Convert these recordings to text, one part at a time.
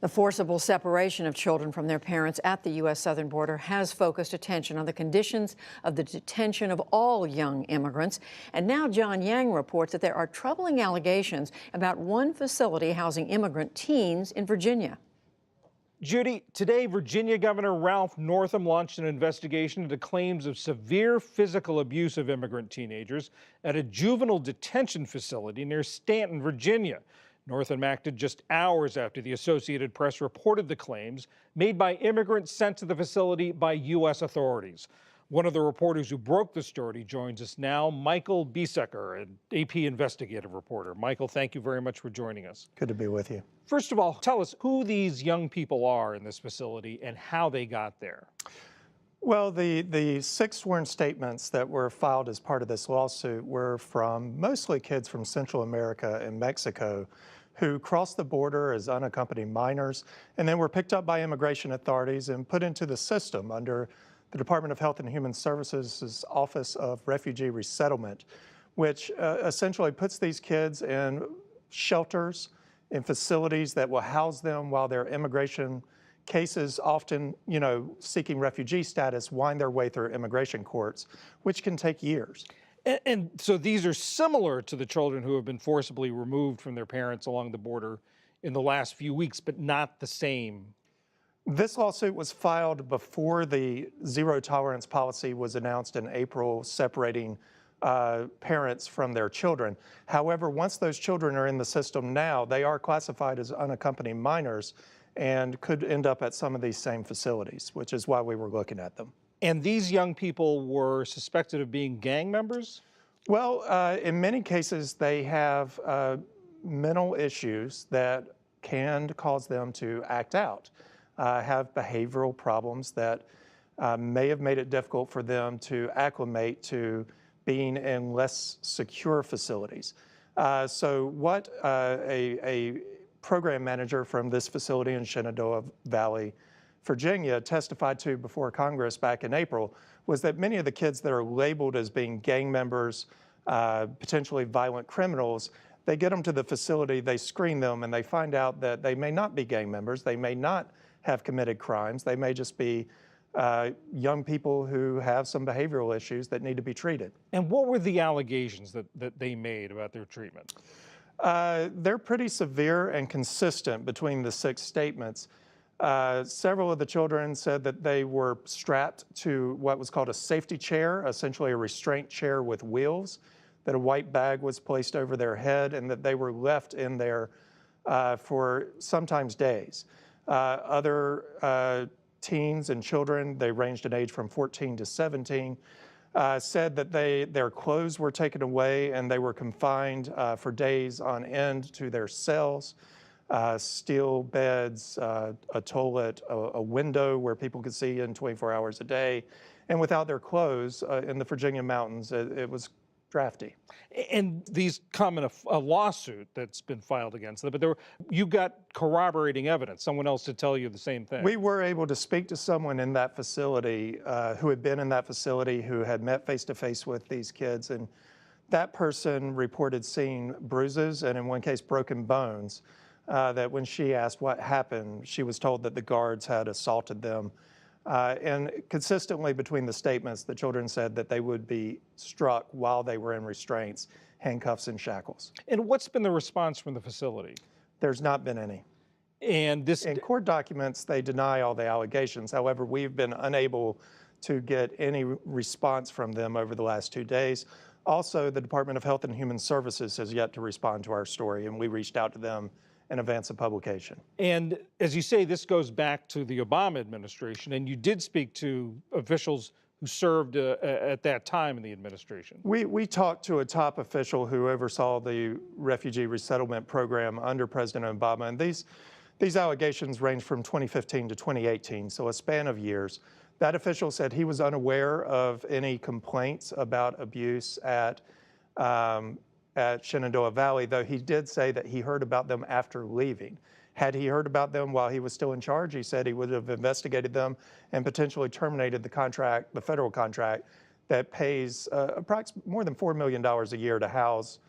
The forcible separation of children from their parents at the U.S. southern border has focused attention on the conditions of the detention of all young immigrants. And now John Yang reports that there are troubling allegations about one facility housing immigrant teens in Virginia. Judy, today Virginia Governor Ralph Northam launched an investigation into claims of severe physical abuse of immigrant teenagers at a juvenile detention facility near Staunton, Virginia. Northam acted just hours after the Associated Press reported the claims made by immigrants sent to the facility by U.S. authorities. One of the reporters who broke the story joins us now, Michael Beisecker, an AP investigative reporter. Michael, thank you very much for joining us. Good to be with you. First of all, tell us who these young people are in this facility and how they got there. Well, the 6 sworn statements that were filed as part of this lawsuit were from mostly kids from Central America and Mexico who crossed the border as unaccompanied minors and then were picked up by immigration authorities and put into the system under the Department of Health and Human Services' Office of Refugee Resettlement, which essentially puts these kids in shelters, in facilities that will house them while their immigration cases, often, seeking refugee status, wind their way through immigration courts, which can take years. And so these are similar to the children who have been forcibly removed from their parents along the border in the last few weeks, but not the same. This lawsuit was filed before the zero tolerance policy was announced in April, separating parents from their children. However, once those children are in the system now, they are classified as unaccompanied minors and could end up at some of these same facilities, which is why we were looking at them. And these young people were suspected of being gang members? Well, in many cases, they have mental issues that can cause them to act out, have behavioral problems that may have made it difficult for them to acclimate to being in less secure facilities. So what a program manager from this facility in Shenandoah Valley, Virginia, testified to before Congress back in April was that many of the kids that are labeled as being gang members, potentially violent criminals, they get them to the facility, they screen them, and they find out that they may not be gang members, they may not have committed crimes, they may just be young people who have some behavioral issues that need to be treated. And what were the allegations that they made about their treatment? They're pretty severe and consistent between the 6 statements. Several of the children said that they were strapped to what was called a safety chair, essentially a restraint chair with wheels, that a white bag was placed over their head, and that they were left in there for sometimes days. Other teens and children, they ranged in age from 14 to 17, said that their clothes were taken away and they were confined for days on end to their cells. Steel beds, a toilet, a window where people could see in 24 hours a day. And without their clothes in the Virginia mountains, it was drafty. And these come in a lawsuit that's been filed against them, but you got corroborating evidence, someone else to tell you the same thing. We were able to speak to someone in that facility who had been in that facility, who had met face-to-face with these kids, and that person reported seeing bruises and in one case broken bones. That when she asked what happened, she was told that the guards had assaulted them. And consistently between the statements, the children said that they would be struck while they were in restraints, handcuffs and shackles. And what's been the response from the facility? There's not been any. And in court documents, they deny all the allegations. However, we've been unable to get any response from them over the last 2 days. Also, the Department of Health and Human Services has yet to respond to our story, and we reached out to them in advance of publication. And as you say, this goes back to the Obama administration, and you did speak to officials who served at that time in the administration. We talked to a top official who oversaw the refugee resettlement program under President Obama, and these allegations range from 2015 to 2018, so a span of years. That official said he was unaware of any complaints about abuse at Shenandoah Valley, though he did say that he heard about them after leaving. Had he heard about them while he was still in charge, he said he would have investigated them and potentially terminated the contract, the federal contract, that pays approximately more than $4 million a year to house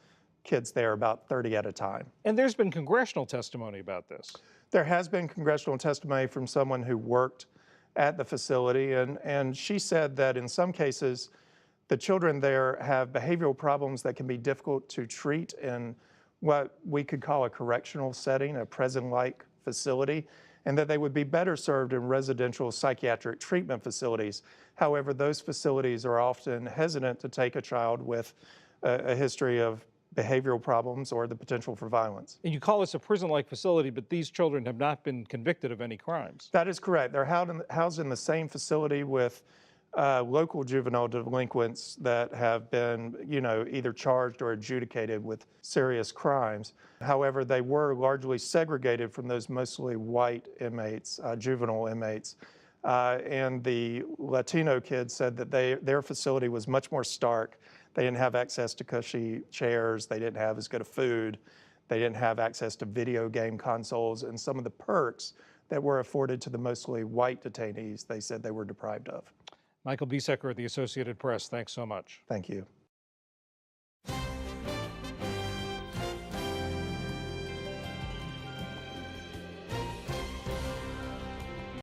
kids there, about 30 at a time. And there's been congressional testimony about this. There has been congressional testimony from someone who worked at the facility, and she said that in some cases, the children there have behavioral problems that can be difficult to treat in what we could call a correctional setting, a prison-like facility, and that they would be better served in residential psychiatric treatment facilities. However, those facilities are often hesitant to take a child with a history of behavioral problems or the potential for violence. And you call this a prison-like facility, but these children have not been convicted of any crimes. That is correct. They're housed in the same facility with local juvenile delinquents that have been, either charged or adjudicated with serious crimes. However, they were largely segregated from those mostly white inmates, juvenile inmates. And the Latino kids said that their facility was much more stark. They didn't have access to cushy chairs. They didn't have as good of food. They didn't have access to video game consoles, and some of the perks that were afforded to the mostly white detainees, they said they were deprived of. Michael Beisecker of the Associated Press, thanks so much. Thank you.